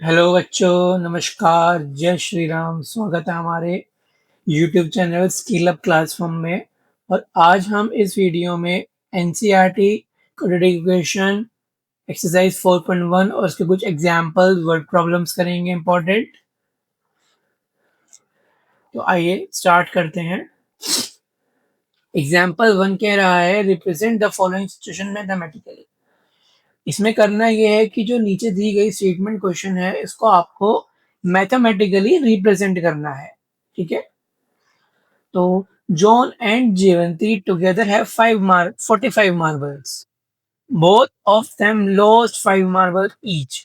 Hello बच्चों, नमस्कार, जय श्री राम। स्वागत है हमारे YouTube channel skill up classroom में। और आज हम इस वीडियो में एनसीईआरटी क्वाड्रेटिक इक्वेशन एक्सरसाइज 4.1 और उसके कुछ एग्जांपल्स वर्ड प्रॉब्लम्स करेंगे इंपॉर्टेंट। तो आइए स्टार्ट करते हैं। एग्जाम्पल 1 कह रहा है represent the following situation mathematically. इसमें करना यह है कि जो नीचे दी गई स्टेटमेंट क्वेश्चन है इसको आपको मैथमेटिकली रिप्रेजेंट करना है। ठीक है, तो John and Jeevanti together have 45 marbles. Both of them lost 5 marble each.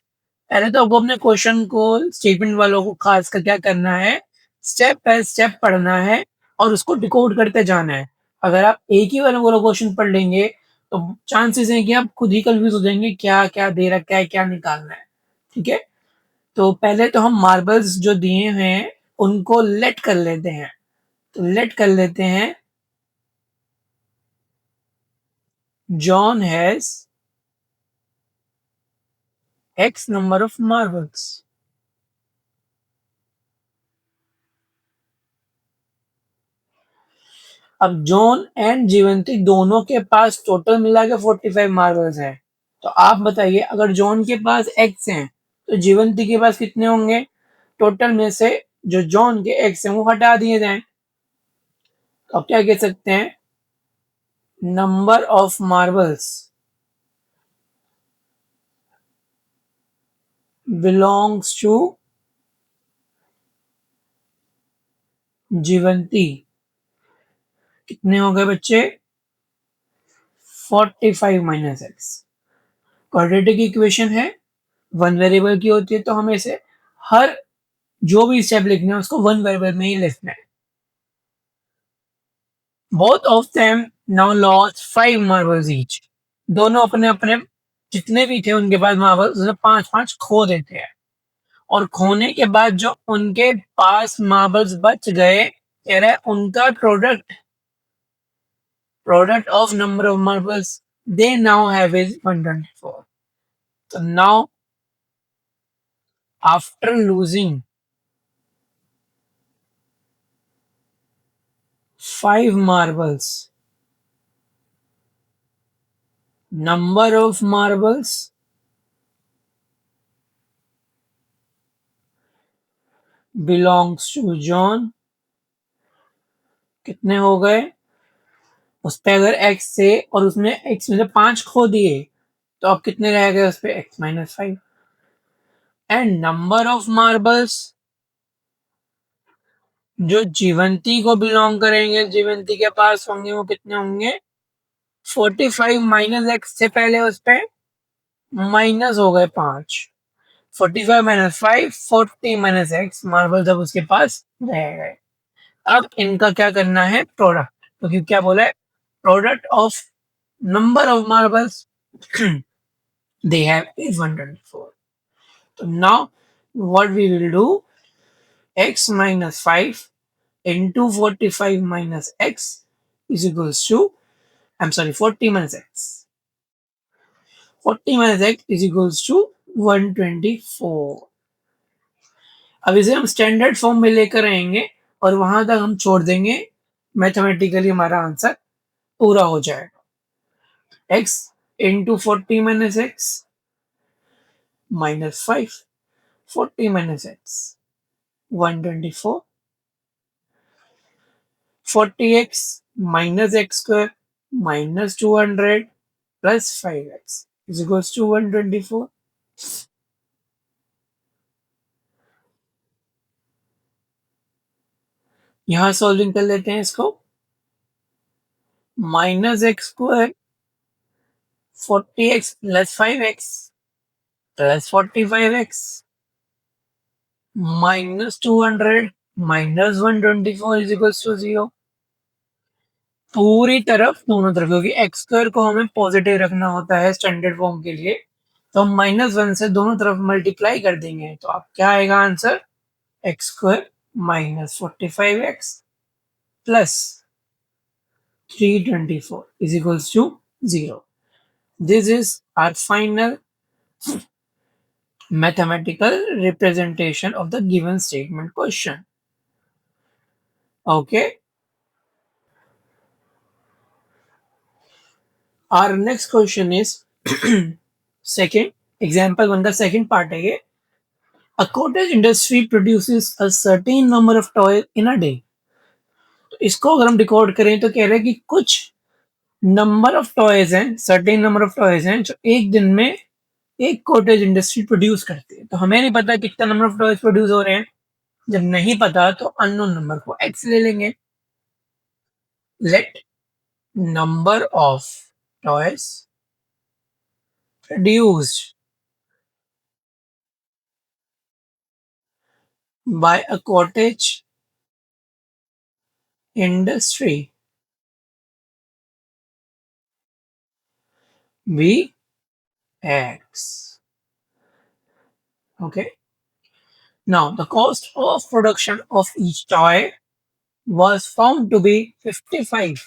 पहले तो आपको अपने क्वेश्चन को, स्टेटमेंट वालों को खास कर क्या करना है, स्टेप बाय स्टेप पढ़ना है और उसको डिकोड करते जाना है। अगर आप एक ही वाला क्वेश्चन पढ़ लेंगे तो चांसेस हैं कि आप खुद ही कंफ्यूज हो जाएंगे, क्या क्या दे रखा है, क्या निकालना है। ठीक है, तो पहले तो हम मार्बल्स जो दिए हैं उनको लेट कर लेते हैं। तो लेट कर लेते हैं, John has x number of marbles. अब जॉन एंड जीवंती दोनों के पास टोटल मिला के 45 मार्बल्स हैं। तो आप बताइए, अगर जॉन के पास एक्स हैं तो जीवंती के पास कितने होंगे? टोटल में से जो जॉन के एक्स हैं वो हटा दिए जाएं। तो आप क्या कह सकते हैं, number of marbles belongs to Jeevanti. कितने हो गए बच्चे? 45 माइनस एक्स। क्वाड्रेटिक इक्वेशन है, वन वेरिएबल की होती है, तो हमें इसे हर जो भी स्टेप लिखना है उसको वन वेरिएबल में ही लिखना है। Both of them now lost 5 marbles each. दोनों अपने अपने जितने भी थे उनके पास मार्बल्स उसने 5-5 खो देते हैं। और खोने के बाद जो उनके पास मार्बल्स बच गए, कह रहा है उनका product of number of marbles they now have is 124। तो now after losing 5 marbles, number of marbles belongs to John। कितने हो गए? उस पे अगर x से और उसमें x में से 5 खो दिए तो अब कितने रह गए उस पे? x minus 5। And number of marbles जो जीवंती को बिलोंग करेंगे, जीवंती के पास होंगे, वो कितने होंगे? 45 माइनस एक्स से पहले उस पे माइनस हो गए 5। 45 माइनस 5, 40 माइनस एक्स मार्बल जब उसके पास रह गए। अब इनका क्या करना है? प्रोडक्ट। तो क्या बोला है? Product of number of marbles they have is 124। तो now what we will do, x minus 5 into 45 minus x is equals to, I'm sorry, 40 minus x, 40 minus x is equals to 124। अब इसे हम standard form में लेकर आएंगे और वहां तक हम छोड़ देंगे, मैथमेटिकली हमारा आंसर पूरा हो जाएगा। x into 40 minus x minus 5, 40 minus x 124, 40x minus x square minus 200 plus 5x is equals to 124। यहां सॉल्विंग कर लेते हैं इसको। Minus x square 40x plus 5x plus 45x minus 200 minus 124 is equals to 0। पूरी तरफ दोनों तरफ, क्योंकि एक्स स्क्वायर को हमें पॉजिटिव रखना होता है स्टैंडर्ड फॉर्म के लिए, तो हम -1 से दोनों तरफ मल्टीप्लाई कर देंगे। तो अब क्या आएगा answer? X square minus 45x plus 324 is equals to 0। This is our final mathematical representation of the given statement question. Okay. Our next question is second example one का second part है ये. A cottage industry produces a certain number of toys in a day. तो इसको अगर हम record करें तो कह रहे हैं कि कुछ नंबर ऑफ टॉयज हैं, सर्टेन नंबर ऑफ टॉयज हैं जो एक दिन में एक कॉटेज इंडस्ट्री प्रोड्यूस करती है. तो हमें नहीं पता कितना नंबर ऑफ टॉयज प्रोड्यूस हो रहे हैं. जब नहीं पता तो अननोन नंबर को एक्स ले लेंगे. Let number of toys produced by a cottage industry be X. Okay. Now the cost of production of each toy was found to be 55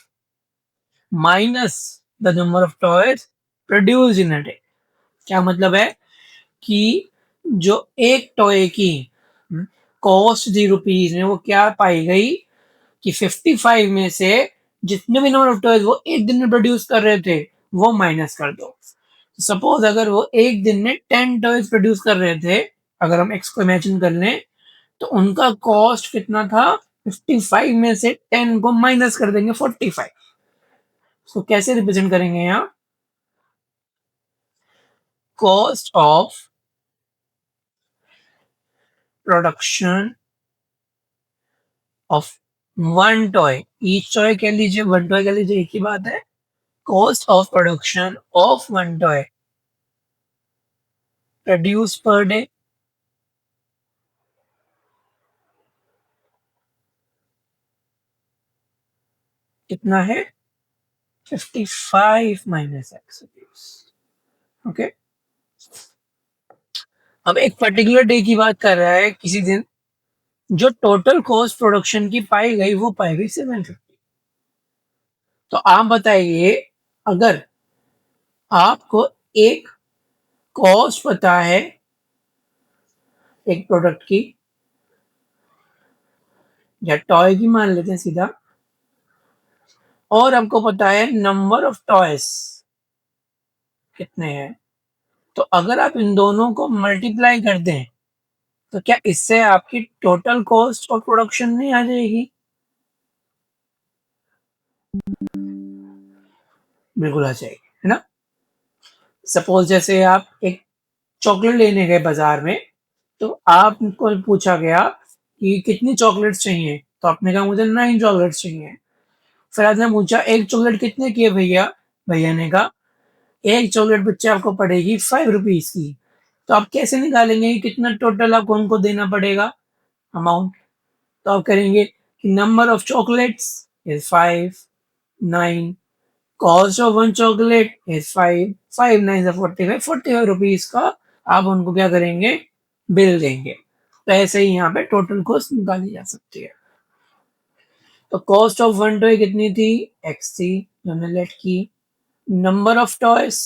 minus the number of toys produced in a day. क्या मतलब है कि जो एक toy की cost थी rupees में वो क्या पाई गई कि 55 में से जितने भी नंबर ऑफ टॉयज वो एक दिन में प्रोड्यूस कर रहे थे वो माइनस कर दो. सपोज अगर वो एक दिन में 10 टॉयज प्रोड्यूस कर रहे थे, अगर हम एक्स को इमेजिन कर लें तो उनका कॉस्ट कितना था. 55 में से 10 को माइनस कर देंगे 45. तो कैसे रिप्रेजेंट करेंगे यहाँ. Cost of production of one toy. Each toy कह लीजिए, वन टॉय कह लीजिए, एक ही बात है. Cost of production of one toy produce per day कितना है. 55 माइनस एक्स. ओके. अब एक पर्टिकुलर डे की बात कर रहा है, किसी दिन जो टोटल कॉस्ट प्रोडक्शन की पाई गई वो पाई गई 750. तो आप बताइए अगर आपको एक कॉस्ट पता है एक प्रोडक्ट की या टॉय की मान लेते हैं सीधा, और हमको पता है नंबर ऑफ टॉयज कितने हैं, तो अगर आप इन दोनों को मल्टीप्लाई कर दें तो क्या इससे आपकी टोटल कॉस्ट ऑफ प्रोडक्शन नहीं आ जाएगी. बिल्कुल आ जाएगी, है ना. सपोज जैसे आप एक चॉकलेट लेने गए बाजार में, तो आपको पूछा गया कि कितनी चॉकलेट्स चाहिए, तो आपने कहा मुझे 9 चॉकलेट्स चाहिए. फिर आपने पूछा एक चॉकलेट कितने की है भैया. भैया ने कहा एक चॉकलेट बच्चे आपको पड़ेगी 5 रुपीज की. तो आप कैसे निकालेंगे कि कितना टोटल आपको उनको देना पड़ेगा अमाउंट. तो आप करेंगे कि number of chocolates is 5, 9, cost of one chocolate is 5, 5 9 45, 45 rupees का आप उनको क्या करेंगे, बिल देंगे. तो ऐसे ही यहाँ पे टोटल कॉस्ट निकाली जा सकती है. तो कॉस्ट ऑफ वन टॉय कितनी थी, एक्स थी, जो हमने लेट की. नंबर ऑफ टॉयज,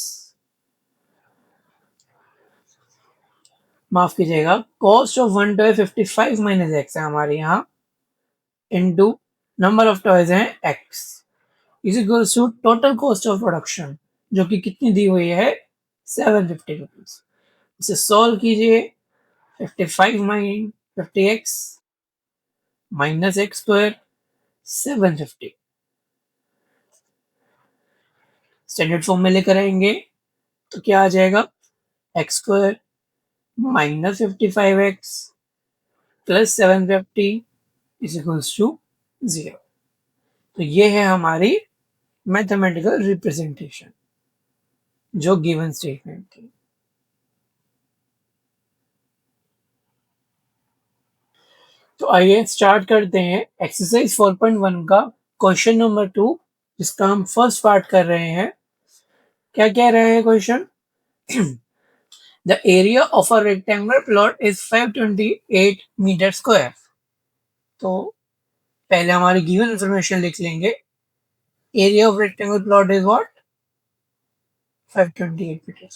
माफ कीजिएगा, cost of one toy 55 minus x है हमारे यहाँ, इनटू नंबर ऑफ टॉयज हैं x, is equals to total cost of production जो कि कितनी दी हुई है 750 रुपीज. इसे सॉल्व कीजिए. 55 minus 50x minus x square 750 standard form में लेकर आएंगे तो क्या आ जाएगा, x square minus 55x plus 750 is equals to 0. तो ये है हमारी मैथमेटिकल रिप्रेजेंटेशन जो गिवन स्टेटमेंट थी. तो आइए स्टार्ट करते हैं एक्सरसाइज 4.1 का क्वेश्चन नंबर 2, जिसका हम फर्स्ट पार्ट कर रहे हैं. क्या कह रहे हैं question. The area of a rectangular plot is 528 metre square. तो पहले हमारी गिवन इंफॉर्मेशन लिख लेंगे. Area of rectangular plot is what, 528 metre.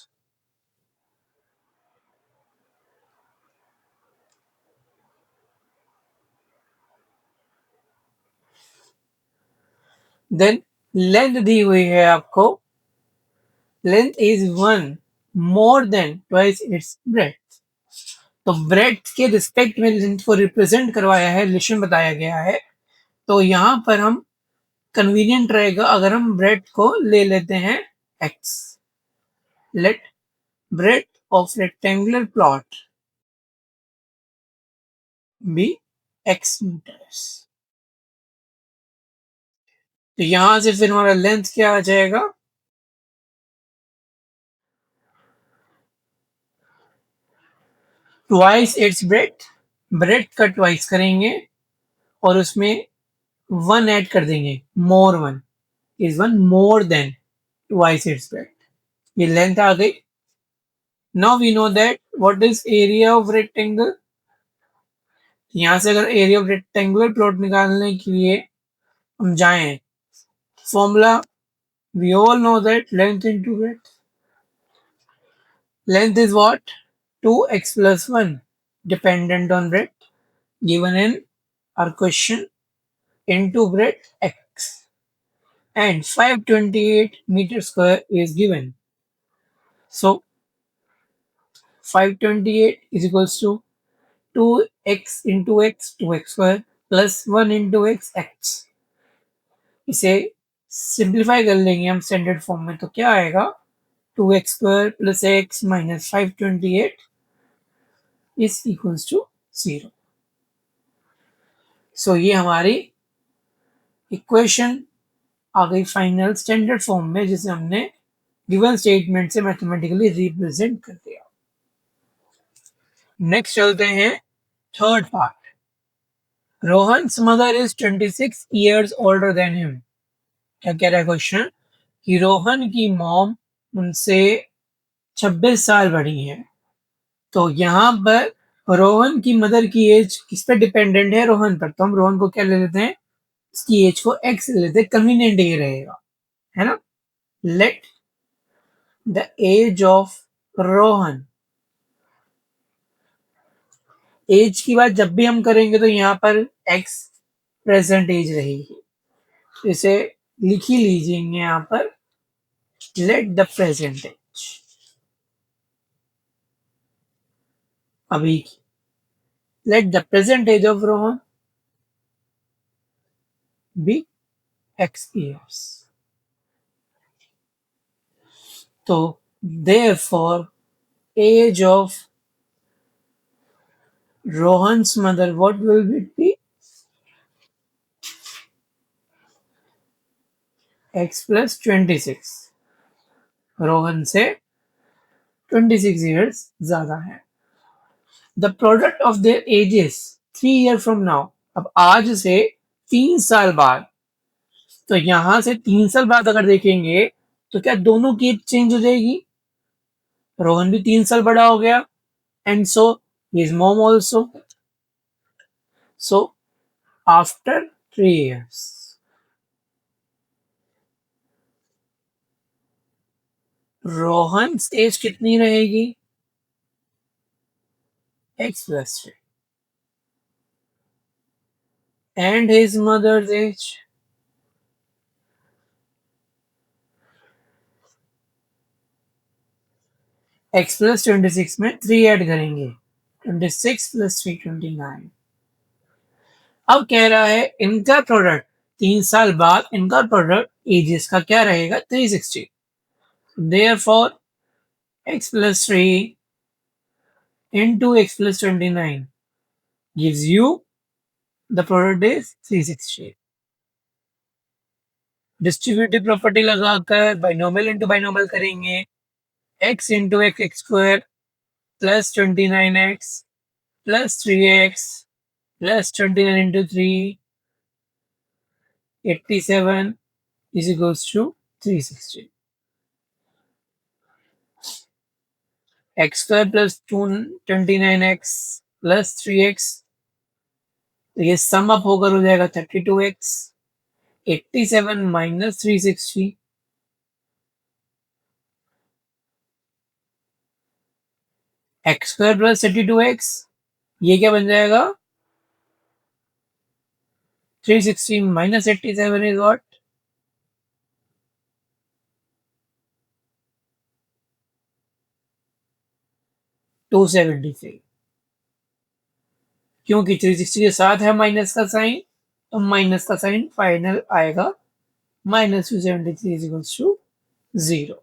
Then length दी हुई है आपको, length is 1 more than twice its breadth. तो ब्रेथ के रिस्पेक्ट में लेंथ को रिप्रेजेंट करवाया है, रिलेशन बताया गया है। तो यहाँ पर हम कन्वीनियंट रहेगा अगर हम ब्रेथ को ले लेते हैं x। Let breadth of rectangular plot be x meters। तो यहां से फिर हमारा लेंथ क्या आ जाएगा, ट्वाइस इट्स ब्रेथ, ब्रेथ का ट्वाइस करेंगे और उसमें 1 ऐड कर देंगे, more 1 is 1 more than twice its breadth. ये लेंथ आ गई। Now we know that what is area of rectangle. यहां से अगर एरिया ऑफ रेक्टेंगुलर प्लॉट निकालने के लिए हम जाएं, formula we all know that length into breadth. Length is what? 2x plus 1 dependent on breadth given in our question, into breadth x, and 528 meter square is given. So 528 is equals to 2x into x, 2x square plus 1 into x। इसे simplify कर लेंगे हम standard form में, तो क्या आएगा, 2x square plus x minus 528 is equals to 0। So ये हमारी इक्वेशन आ गई फाइनल स्टैंडर्ड फॉर्म में, जिसे हमने गिवन स्टेटमेंट से मैथमेटिकली रिप्रेजेंट कर दिया। नेक्स्ट चलते हैं third part. Rohan's mother is 26 years older than him. क्या कह रहा है क्वेश्चन, कि रोहन की मॉम उनसे 26 साल बड़ी है। तो यहाँ पर रोहन की मदर की एज किस पे डिपेंडेंट है, रोहन पर। तो हम रोहन को क्या ले लेते हैं, इसकी एज को एक्स ले लेते हैं, कन्वीनियंट ये रहेगा, है ना। Let the age of Rohan, age की बात जब भी हम करेंगे तो यहाँ पर एक्स प्रेजेंट एज रहेगी, तो इसे लिख ही लीजिए यहाँ पर, लेट द प्रेजेंट एज अभी की, let the present age of Rohan be x years. तो therefore age of Rohan's mother, what will it be, x plus 26। Rohan से 26 ईयर्स ज्यादा है। The product of their edges 3 year from now, अब आज से 3 साल बाद, तो यहां से 3 साल बाद अगर देखेंगे तो क्या दोनों की एज चेंज हो जाएगी, रोहन भी 3 साल बड़ा हो गया, and so his mom also. So after 3 years Rohan age कितनी रहेगी, x plus 3, and his mother's age x plus 26 में 3 ऐड करेंगे, 26 plus 3 29। अब कह रहा है इनका प्रोडक्ट 3 साल बाद, इनका प्रोडक्ट एजेस का क्या रहेगा, 360। Therefore x plus 3 into x plus 29 gives you the product is 360। Distributive property लगाकर बाइनोमियल इंटू बाइनोमियल करेंगे, x into x x square plus 29x plus 3x plus 29 into 3, 87 is equals to 360। x square plus 29x plus 3x, तो ये sum up होकर हो जाएगा 32x, 87 minus 360, x square plus 32x, ये क्या बन जाएगा, 360 माइनस 87 इज व्हाट, 273, क्योंकि 360 के साथ है माइनस का साइन, तो माइनस का साइन फाइनल आएगा -273 इज इक्वल्स टू 0।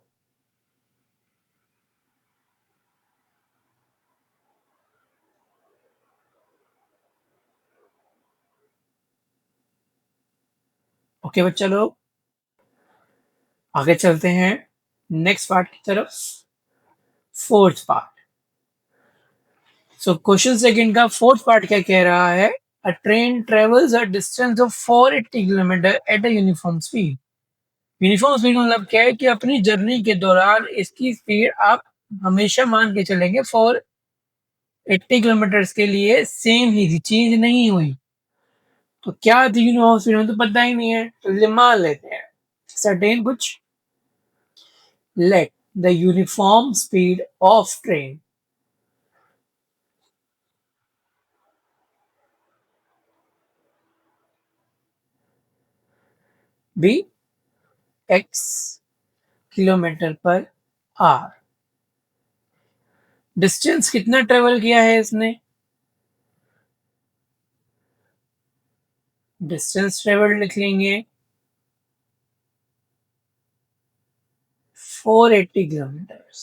ओके बच्चा लोग, आगे चलते हैं नेक्स्ट पार्ट की तरफ, fourth part. So question second का फोर्थ पार्ट क्या कह रहा है, अ train travels a distance of 480 kilometre at a uniform speed. Uniform speed मतलब क्या है कि अपनी जर्नी के दौरान इसकी स्पीड आप हमेशा मान के चलेंगे 480 किलोमीटर के लिए सेम ही थी, चेंज नहीं हुई। तो क्या थी यूनिफॉर्म स्पीड में तो पता ही नहीं है, तो मान लेते हैं सर्टेन कुछ, let the uniform speed of train be x kilometre per hour. Distance कितना ट्रेवल किया है इसने, डिस्टेंस ट्रेवल लिख लेंगे 480 किलोमीटर्स।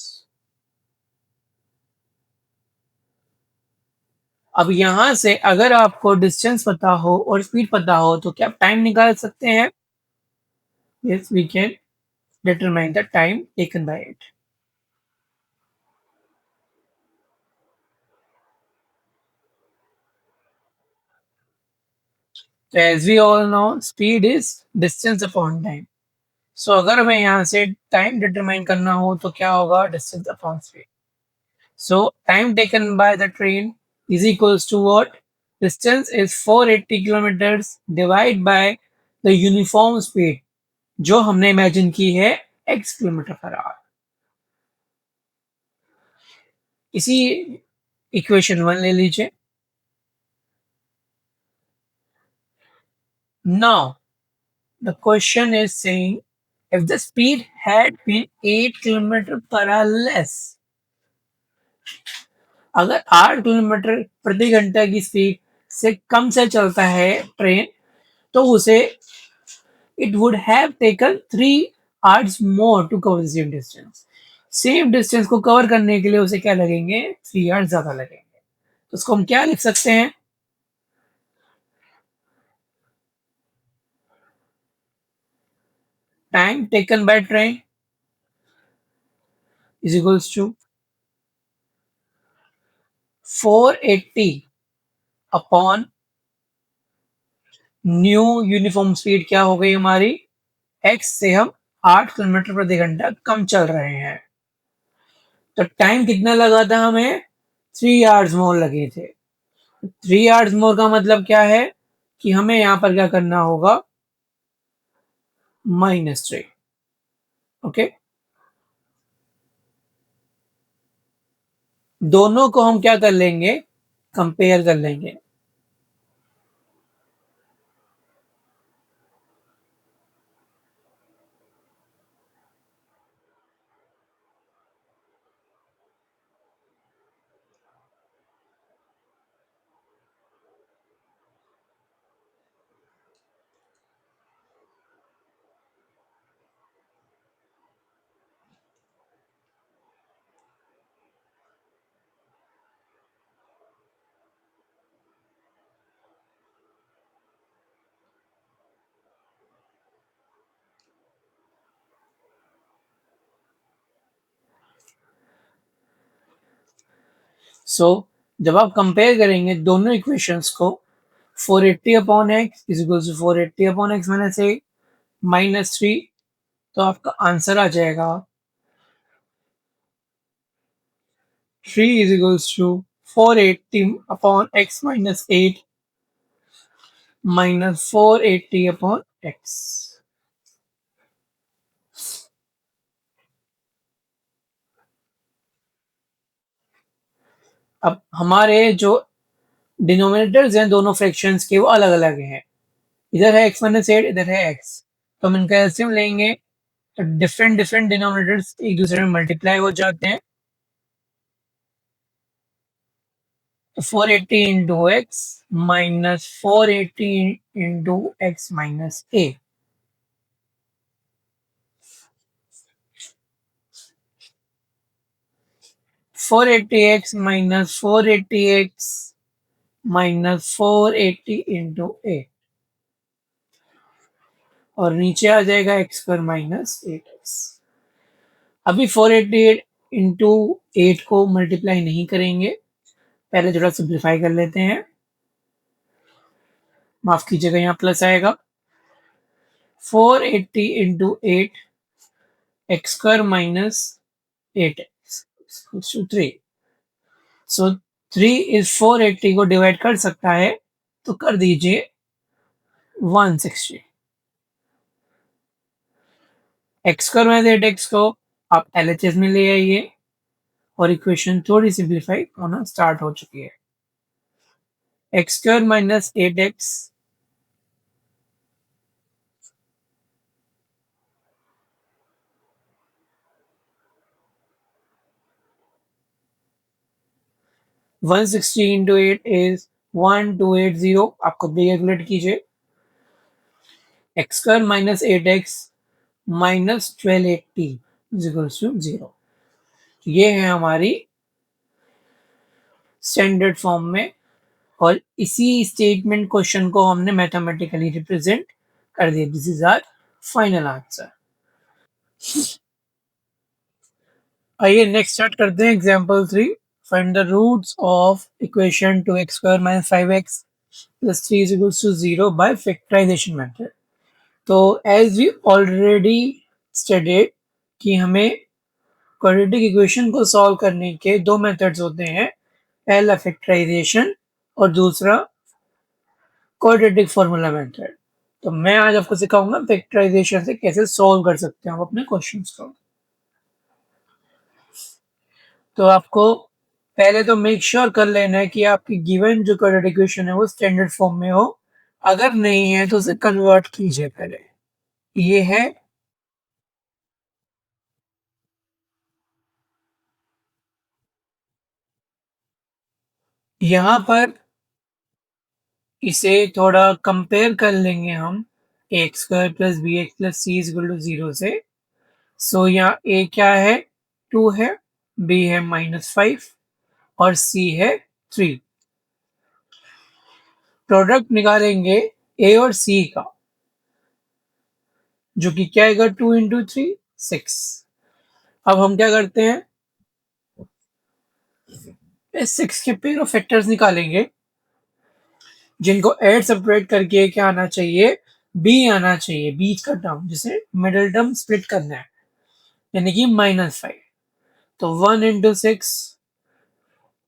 अब यहां से अगर आपको डिस्टेंस पता हो और स्पीड पता हो तो क्या टाइम निकाल सकते हैं, yes we can determine the time taken by it. तो as we all know speed is distance upon time. So अगर हमें यहाँ से टाइम डिटरमाइन करना हो तो क्या होगा, distance upon speed. So time taken by the train is equals to what, distance is 480 kilometres divide by the uniform speed जो हमने इमेजिन की है x किलोमीटर पर आवर। इसी इक्वेशन 1 ले लीजिए। Now the question is saying if the speed had been 8 kilometre per our less, अगर 8 kilometre प्रति घंटा की स्पीड से कम से चलता है ट्रेन, तो उसे it would have taken 3 hours more to cover the same distance। Same distance को कवर करने के लिए उसे क्या लगेंगे, 3 आवर्स ज्यादा लगेंगे। तो उसको हम क्या लिख सकते हैं, time taken by train is equals to 480 upon new uniform speed क्या हो गई हमारी, x से हम 8 किलोमीटर प्रति घंटा कम चल रहे हैं। तो टाइम कितना लगा था हमें, 3 आवर्स मोर लगे थे। 3 आवर्स मोर का मतलब क्या है कि हमें यहाँ पर क्या करना होगा, -3। ओके, दोनों को हम क्या कर लेंगे, कंपेयर कर लेंगे। सो जब आप कंपेयर करेंगे दोनों इक्वेशंस को, 480 upon x is equal to 480 upon x minus 8 -3, तो आपका आंसर आ जाएगा 3 is equals to 480 upon x minus 8 minus 480 upon x। अब हमारे जो डिनोमिनेटर्स हैं दोनों फ्रैक्शंस के वो अलग अलग हैं, इधर है x माइनस 8, इधर है x, तो हम इनका एलसीएम लेंगे तो डिफरेंट डिफरेंट डिनोमिनेटर्स एक दूसरे में मल्टीप्लाई हो जाते हैं। तो 480 into x minus 480 into x minus a, 480x minus 480x minus 480 into a, और नीचे आ जाएगा एक्स स्क्वायर माइनस 8x। अभी 488 इंटू 8 को मल्टीप्लाई नहीं करेंगे, पहले थोड़ा सिंप्लीफाई कर लेते हैं। माफ कीजिएगा, यहाँ प्लस आएगा। 480 into 8 x square minus 8x 3। सो 3 इस 480 को डिवाइड कर सकता है, तो कर दीजिए 160। एक्स स्क्वायर माइनस 8x को आप एलएचएस में ले आइए और इक्वेशन थोड़ी सिंप्लीफाई होना स्टार्ट हो चुकी है। X square minus 8x one sixty into 8 is 1280। आप खुद भी कैलकुलेट कीजिए। X square minus 8x minus 1280 equals to 0। ये है हमारी स्टैंडर्ड फॉर्म में, और इसी स्टेटमेंट क्वेश्चन को हमने मैथमेटिकली रिप्रेजेंट कर दिया। This is our final answer. आइए नेक्स्ट स्टार्ट करते हैं example 3। Find the roots of equation 2x square minus 5x plus 3 is equals to 0 by factorisation method. तो एज वी ऑलरेडी स्टडीड कि हमें क्वाड्रेटिक इक्वेशन को solve करने के दो मेथड्स होते हैं, पहला फैक्टराइजेशन और दूसरा क्वाड्रेटिक फॉर्मूला मेथड। तो मैं आज आपको सिखाऊंगा फैक्टराइजेशन से कैसे सॉल्व कर सकते हैं आप अपने क्वेश्चंस को। तो आपको पहले तो मेक श्योर कर लेना है कि आपकी गिवन जो क्वाड्रेटिक इक्वेशन है वो स्टैंडर्ड फॉर्म में हो। अगर नहीं है तो उसे कन्वर्ट कीजिए पहले। ये है यहाँ पर, इसे थोड़ा कंपेयर कर लेंगे हम x square plus b x plus c is equal to 0 से। सो यहाँ ए क्या है, 2 है, बी है -5 और सी है 3। प्रोडक्ट निकालेंगे ए और सी का, जो कि क्या आएगा, 2 इंटू 3 6। अब हम क्या करते हैं, इस 6 के पेयर ऑफ फैक्टर्स निकालेंगे, जिनको ऐड सेपरेट करके क्या आना चाहिए, बी आना चाहिए, बीच का टर्म जिसे मिडिल टर्म स्प्लिट करना है, यानी कि -5। तो 1 इंटू 6,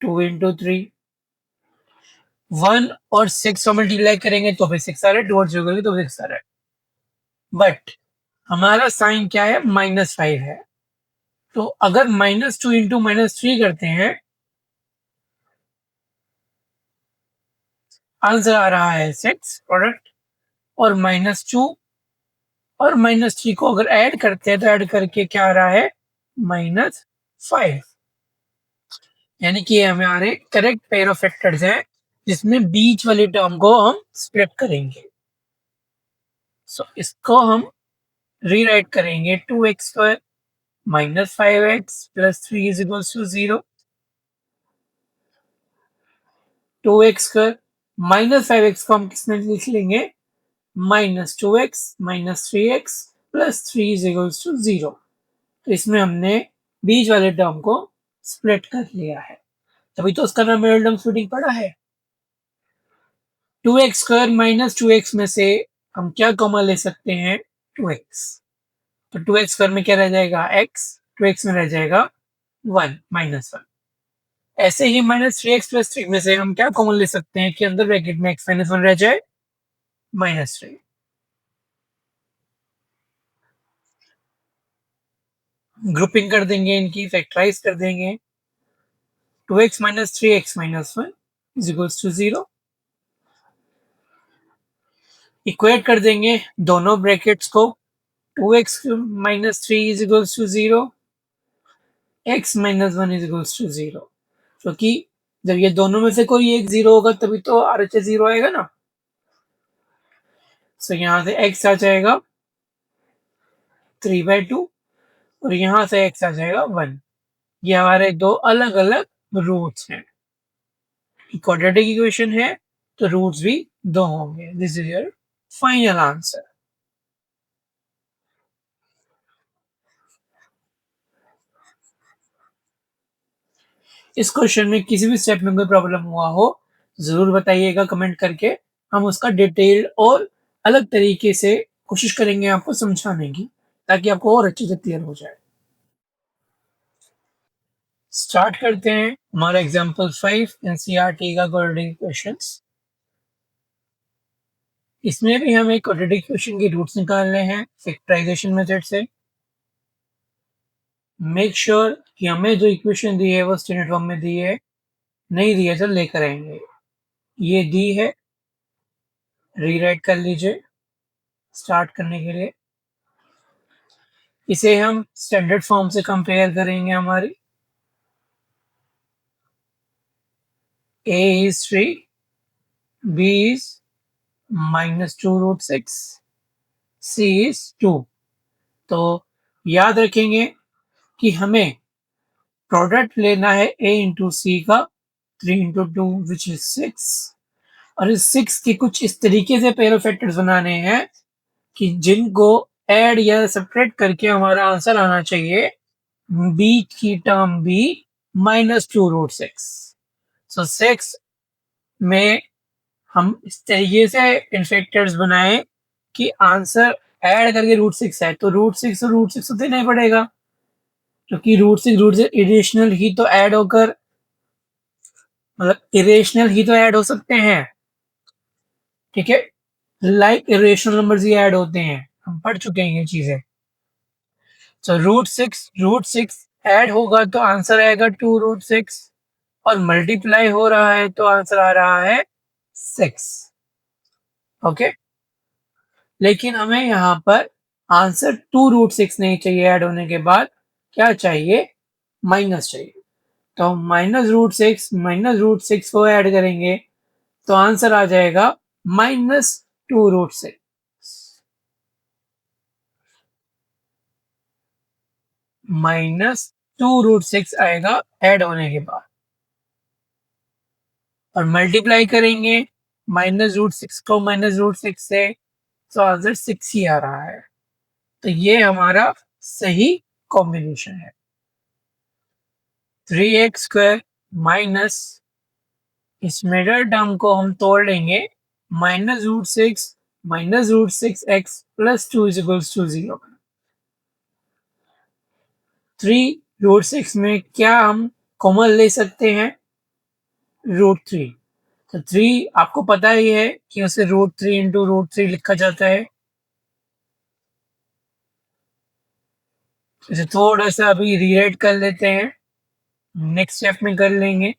2 इंटू 3, 1 और 6 को मल्टीप्लाई करेंगे तो फिर 6 आ रहा है, 2 और 0 करेंगे तो 6 आ रहा है। बट हमारा साइन क्या है, -5 है। तो अगर -2 इंटू -3 करते हैं, आंसर आ रहा है 6 प्रोडक्ट, और -2 और -3 को अगर ऐड करते हैं तो ऐड करके क्या आ रहा है, -5। यानी कि हमारे करेक्ट पेयर ऑफ फैक्टर्स हैं, जिसमें बीच वाली टर्म को हम स्प्लिट करेंगे। सो इसको हम रीराइट करेंगे, 2x square minus 5x plus 3 is equals to 0। 2x square -5x को हम किसमें लिख लेंगे, -2x minus 3x plus 3 is equals to 0। तो इसमें हमने बीच वाले टर्म को स्प्लिट कर लिया है, तभी तो उसका नाम मिडिल टर्म स्प्लिटिंग पड़ा है। 2x स्क्वायर माइनस 2x में से हम क्या कॉमन ले सकते हैं, 2x। तो 2x स्क्वायर में क्या रह जाएगा, x, 2x में रह जाएगा 1 -1। ऐसे ही -3x प्लस 3 में से हम क्या कॉमन ले सकते हैं कि अंदर ब्रैकेट में x -1 रह जाए, -3। ग्रुपिंग कर देंगे, इनकी फैक्टराइज कर देंगे। 2x minus 3x minus 1 is equals to 0। Equate कर देंगे दोनों ब्रैकेट्स को, 2x minus 3 is equals to 0, x minus 1 is equals to 0। क्योंकि जब ये दोनों में से कोई एक 0 होगा तभी तो RHS 0 आएगा ना। सो यहाँ से x आ जाएगा 3/2 और यहाँ से x आ जाएगा 1। ये हमारे दो अलग-अलग रूट्स हैं। क्वाड्रेटिक इक्वेशन है तो रूट्स भी दो होंगे। This is your final answer. इस क्वेश्चन में किसी भी स्टेप में कोई प्रॉब्लम हुआ हो जरूर बताइएगा कमेंट करके। हम उसका डिटेल्ड और अलग तरीके से कोशिश करेंगे आपको समझाने की, ताकि आपको और अच्छे से क्लियर हो जाए। स्टार्ट करते हैं हमारा एग्जाम्पल 5 एनसीईआरटी का क्वाड्रेटिक क्वेश्चंस। इसमें भी हमें क्वाड्रेटिक इक्वेशन के रूट्स निकालने हैं फैक्टराइजेशन मेथड से। मेक श्योर कि हमें जो इक्वेशन दी है वो स्टैंडर्ड फॉर्म में दी है, नहीं दी है तो लेकर आएंगे। ये दी है, रीराइट कर लीजिए स्टार्ट करने के लिए। इसे हम स्टैंडर्ड फॉर्म से कंपेयर करेंगे। हमारी a is 3, b is -2√6, c is 2। तो याद रखेंगे कि हमें प्रोडक्ट लेना है a इंटू सी का 3 इंटू 2 विच इज 6, और इस 6 के कुछ इस तरीके से पेयर ऑफ फैक्टर्स बनाने हैं कि जिनको ऐड या सब्ट्रैक्ट करके हमारा आंसर आना चाहिए b की टर्म b -2√6। सो 6 में हम इस तरीके से इन फैक्टर्स बनाए कि आंसर ऐड करके √6 है, तो √6 और √6 तो देना ही पड़ेगा, क्योंकि √6 इरेशनल ही तो ऐड होकर, मतलब इरेशनल ही तो ऐड हो सकते हैं। ठीक है, लाइक इरेशनल नंबर्स ही ऐड होते हैं, हम पढ़ चुके हैं ये चीजें। तो √6 ऐड होगा तो आंसर आएगा 2√6, और मल्टीप्लाई हो रहा है तो आंसर आ रहा है 6। ओके, लेकिन हमें यहाँ पर आंसर 2√6 नहीं चाहिए, ऐड होने के बाद क्या चाहिए, माइनस चाहिए। तो हम -√6 को ऐड करेंगे तो आंसर आ जाएगा -2√6। -2√6 आएगा ऐड होने के बाद, और मल्टीप्लाई करेंगे -√6 को -√6 से, तो आंसर 6 ही आ रहा है। तो ये हमारा सही कॉम्बिनेशन है। 3x² माइनस, इस मिडल टर्म को हम तोड़ लेंगे, -√6 -√6x plus 2 is equals to 0। 3√6 में क्या हम कॉमन ले सकते हैं, √3। तो 3 आपको पता ही है कि उसे √3 इंटू √3 लिखा जाता है। इसे थोड़ा सा अभी रीराइट कर लेते हैं, नेक्स्ट स्टेप में कर लेंगे।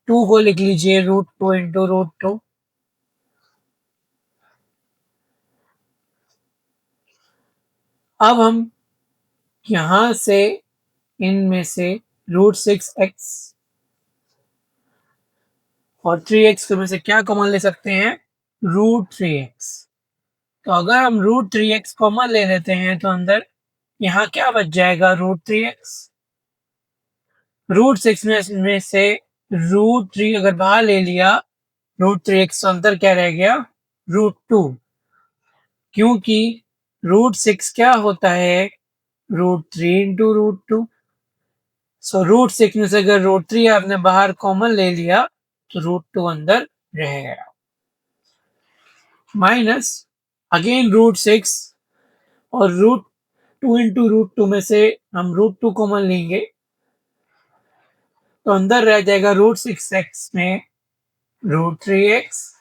2 को लिख लीजिए √2 इंटू √2। अब हम यहां से इनमें से √6x और 3x में से क्या कॉमन ले सकते हैं, √3x। तो अगर हम √3x कॉमन ले लेते हैं तो अंदर यहाँ क्या बच जाएगा, √3x। √6 में से √3 अगर बाहर ले लिया, √3x तो अंदर क्या रह गया, √2, क्योंकि √6 क्या होता है, √3 इंटू √2। सो √6 में से अगर √3 आपने बाहर कॉमन ले लिया तो √2 अंदर रह गया, माइनस अगेन √6, और √2 इंटू √2 में से हम √2 कॉमन लेंगे तो अंदर रह जाएगा √6x में √3x,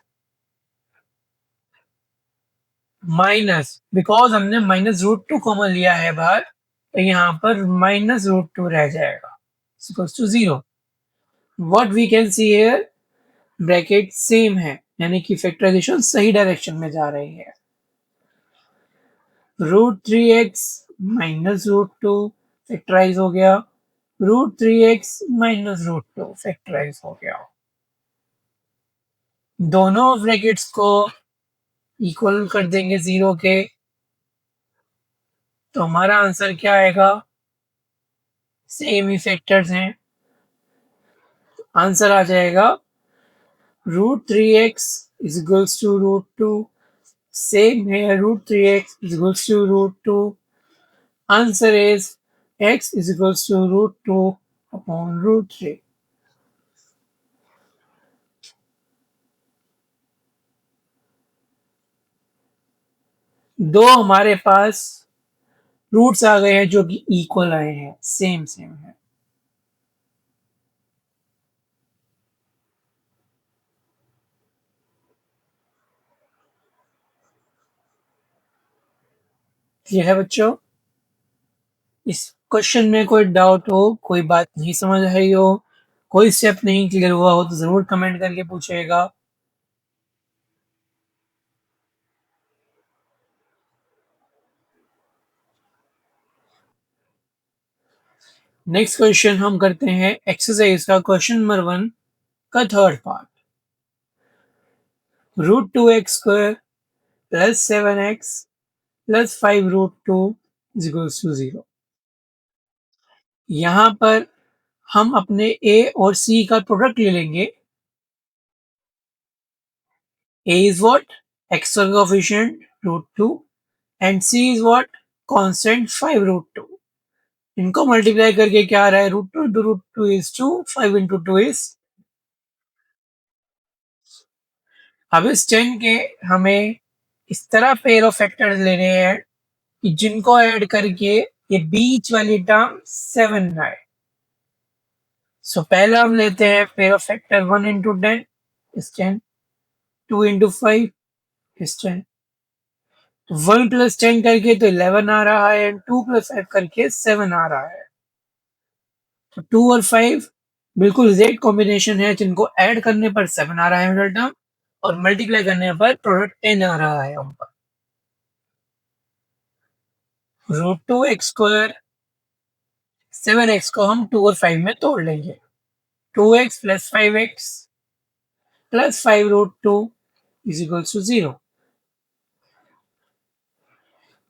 माइनस बिकॉज हमने -√2 कॉमन लिया है बाहर, तो यहाँ पर -√2 रह जाएगा equals to 0। What we can see here, bracket same है, यानी कि फैक्टराइजेशन सही डायरेक्शन में जा रही है। √3x -√2 फैक्टराइज हो गया, √3x -√2 फैक्टराइज हो गया। दोनों ब्रैकेट्स को इक्वल कर देंगे 0 के, तो हमारा आंसर क्या आएगा? सेम ही फैक्टर्स हैं, आंसर आ जाएगा √3x is equals to √2. Same here, √3x is equals to √2. Answer is x is equals to √2 upon √3. दो हमारे पास रूट्स आ गए हैं जो कि इक्वल आए हैं, सेम सेम है। ये है बच्चों, इस क्वेश्चन में कोई डाउट हो, कोई बात नहीं समझ आई हो, कोई स्टेप नहीं क्लियर हुआ हो तो जरूर कमेंट करके पूछिएगा। नेक्स्ट क्वेश्चन हम करते हैं एक्सरसाइज का क्वेश्चन नंबर 1 का थर्ड पार्ट। √2x² + 7x + 5√2 = 0। यहाँ पर हम अपने a और c का प्रोडक्ट ले लेंगे। a is what? X coefficient √2 and c is what? Constant 5√2। इनको मल्टीप्लाई करके क्या आ रहा है? √2 into √2 is 2, 5 into 2 is। अब इस 10 के हमें इस तरह पेयर ऑफ फैक्टर्स लेने हैं कि जिनको ऐड करके ये बीच वाली टर्म 7 आए। सो पहला हम लेते हैं pair of factor 1 into 10 is 10, 2 into 5 is 10, 1 + 10 करके तो 11 आ रहा है, 2 + 5 करके 7 आ रहा है। तो 2 और 5 बिल्कुल एग्जैक्ट कॉम्बिनेशन है, जिनको ऐड करने पर 7 आ रहा है मिडल टर्म और मल्टीप्लाई करने पर प्रोडक्ट 10 आ रहा है हम पर। √2x², 7x को हम 2 और 5 में तोड़ लेंगे। 2x + 5x + 5√2 = 0।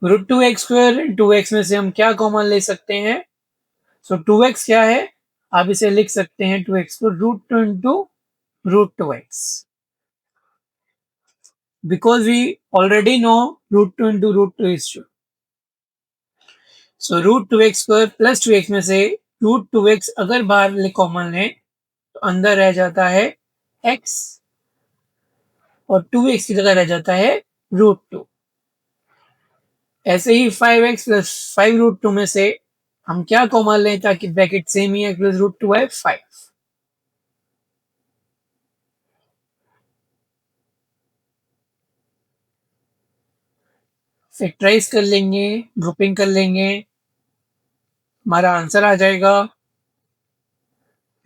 √2x², 2x में से हम क्या कॉमन ले सकते हैं? सो 2x क्या है? आप इसे लिख सकते हैं 2x को √2 into √2x, because we already know √2 into √2 is 2। So √2x² + 2x में से √2x अगर बाहर कॉमन लें तो अंदर रह जाता है x और 2x की जगह रह जाता है √2। ऐसे ही 5x + 5√2 में से हम क्या कॉमन लें ताकि ब्रैकेट सेम ही है, प्लस √2 है 5। फैक्टराइज कर लेंगे, ग्रुपिंग कर लेंगे, हमारा आंसर आ जाएगा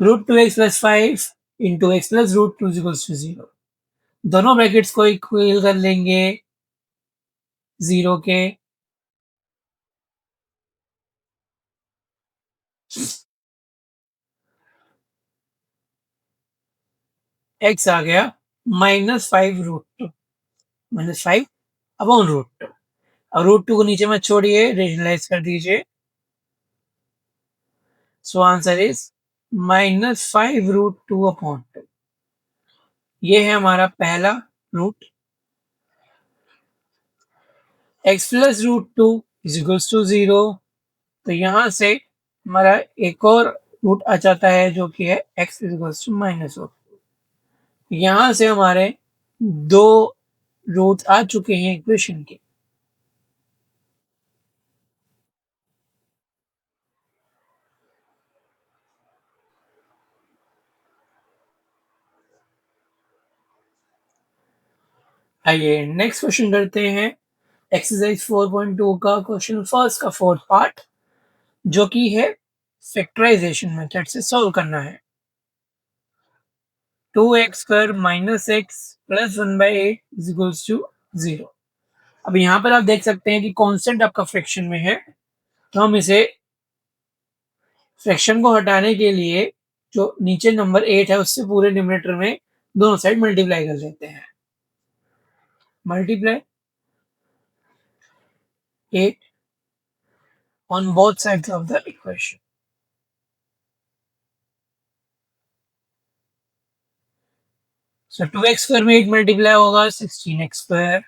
√2x + 5 into x + √2 = 0। दोनों ब्रैकेट्स को इक्वल कर लेंगे 0 के। x आ गया -5√2, -5 अपॉन √2। अब √2 को नीचे मत छोड़िए, रेशनलाइज कर दीजिए। So answer is -5√2 upon 2। ये है हमारा पहला रूट। x + √2 = 0। तो यहाँ से हमारा एक और रूट आ जाता है जो कि है x = -2। यहाँ से हमारे दो रूट आ चुके हैं इक्वेशन के। आइए नेक्स्ट क्वेश्चन करते हैं एक्सरसाइज 4.2 का क्वेश्चन फर्स्ट का फोर्थ पार्ट, जो कि है फैक्टराइजेशन मेथड से सॉल्व करना है। 2x² - x + 1/8 = 0। अब यहाँ पर आप देख सकते हैं कि कांस्टेंट आपका फ्रैक्शन में है, तो हम इसे फ्रैक्शन को हटाने के लिए जो नीचे नंबर 8 है उससे पूरे डिनोमिनेटर में दोनों साइड मल्टीप्लाई कर देते हैं। Multiply 8 on both sides of the equation. So 2x square में 8 मल्टीप्लाई होगा 16x square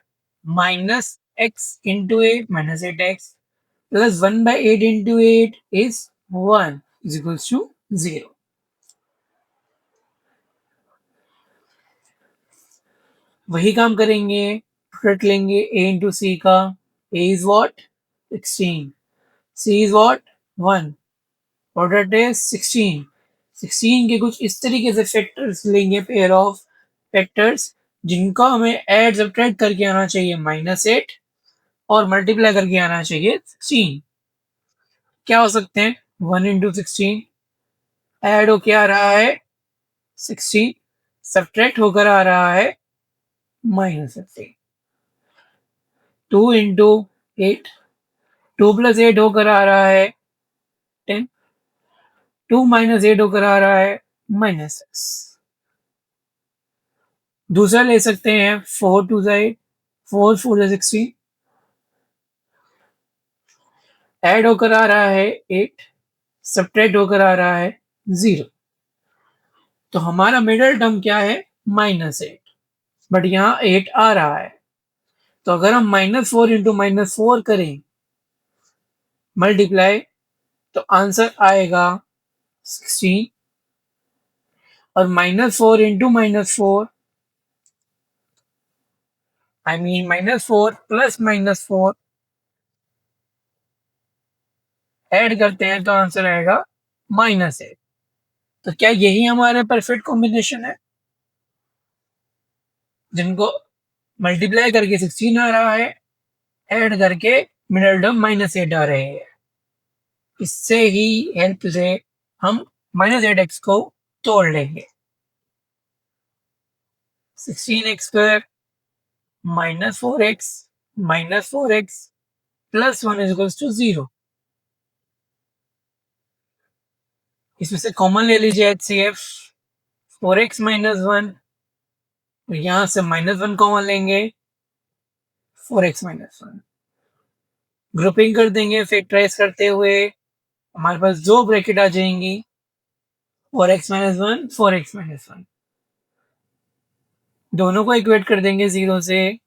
minus x into 8 minus 8x plus 1 by 8 into 8 is 1 is equals to 0. वही काम करेंगे, प्रोडक्ट लेंगे a into c का, a is what 16, c is what 1, product is 16. 16 के कुछ इस तरीके से फैक्टर्स लेंगे, पेयर ऑफ फैक्टर्स जिनका हमें ऐड सब्ट्रैक्ट करके आना चाहिए -8 और मल्टीप्लाई करके आना चाहिए 16. क्या हो सकते हैं 1 into 16 ऐड होके आ रहा है 16, सब्ट्रैक्ट होकर आ रहा है -15. 2 into 8, 2 plus 8 होकर आ रहा है 10, 2 minus 8 होकर आ रहा है -6. दूसरा ले सकते हैं 4 2 8, 4 4 16 ऐड होकर आ रहा है 8, सब्ट्रैक्ट होकर आ रहा है 0. तो हमारा मिडल टर्म क्या है -8, बट यहाँ 8 आ रहा है. तो अगर हम -4 इंटू -4 करें मल्टीप्लाई तो आंसर आएगा 16 और -4 into -4 I mean -4 plus -4 add करते हैं तो आंसर आएगा -8. तो क्या यही हमारा परफेक्ट कॉम्बिनेशन है जिनको मल्टीप्लाई करके 16 आ रहा है, ऐड करके मिडल टर्म -8 आ रहे हैं. इससे ही हेल्प से हम -8x को तोड़ लेंगे. 16x square -4x plus 1 is equals to 0. इसमें से कॉमन ले लीजिए HCF 4x - 1, यहां से -1 कॉमन लेंगे 4x - 1, ग्रुपिंग कर देंगे फैक्टराइज करते हुए, हमारे पास दो ब्रैकेट आ जाएंगी 4x - 1 4x - 1, दोनों को इक्वेट कर देंगे 0 से,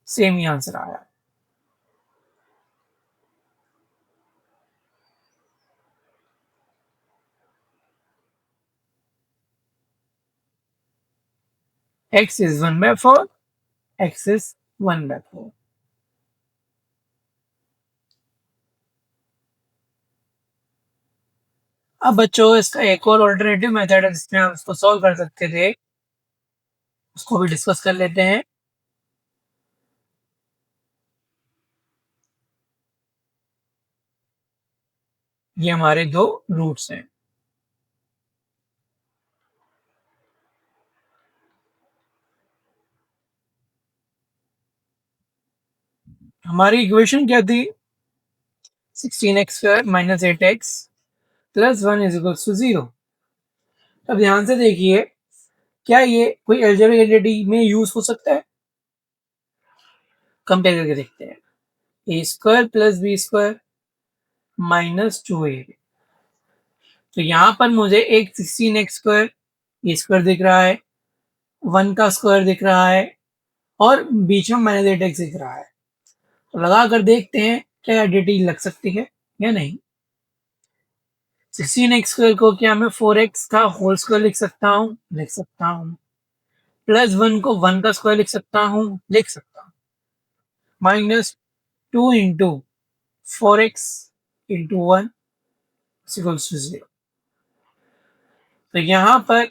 सेम ही आंसर आया. x is 1/4, x is 1/4. अब बच्चों इसका एक और ऑल्टरनेटिव मेथड है जिसमें हम इसको सॉल्व कर सकते थे, उसको भी डिस्कस कर लेते हैं. ये हमारे दो रूट्स हैं. हमारी इक्वेशन क्या थी 16x square minus 8x plus 1 is equals to 0. अब ध्यान से देखिए, क्या ये कोई अलजेब्रिक आइडेंटिटी में यूज हो सकता है? कंपेयर करके देखते हैं. A square plus b square minus 2ab. तो यहाँ पर मुझे एक 16x स्क्वायर ये स्क्वायर दिख रहा है, 1 का स्क्वायर दिख रहा है और बीच में -8x दिख रहा है. तो लगा कर देखते हैं क्या आइडेंटिटी लग सकती है या नहीं. 16x स्क्वायर को क्या मैं 4x का होल स्क्वायर लिख सकता हूँ? लिख सकता हूँ. प्लस 1 को 1 का स्क्वायर लिख सकता हूँ? लिख सकता हूँ. -2 into 4x into 1 equals to 0. तो यहाँ पर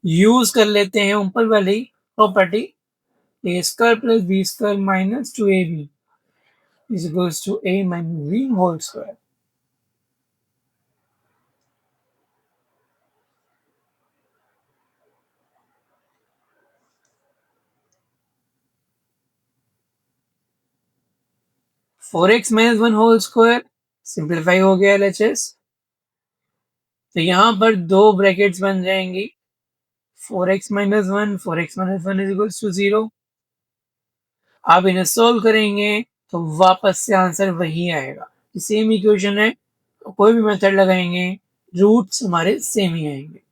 यूज कर लेते हैं ऊपर वाली property, a square plus b square minus 2ab is equals to a minus b whole square. - 4x - 1 whole square simplify हो गया LHS. 2 - 4x - 1 whole square 4x - 1 whole square minus 2ab. 4x - 1 whole square 4x - 1 whole square simplify हो गया LHS. तो यहाँ पर 2 brackets बन जाएँगी, 4x - 1 4x - 1 = 0। आप इन्हें सोल्व करेंगे तो वापस से आंसर वही आएगा। सेम इक्वेशन है, कोई भी मेथड लगाएँगे, रूट्स हमारे सेम ही आएँगे।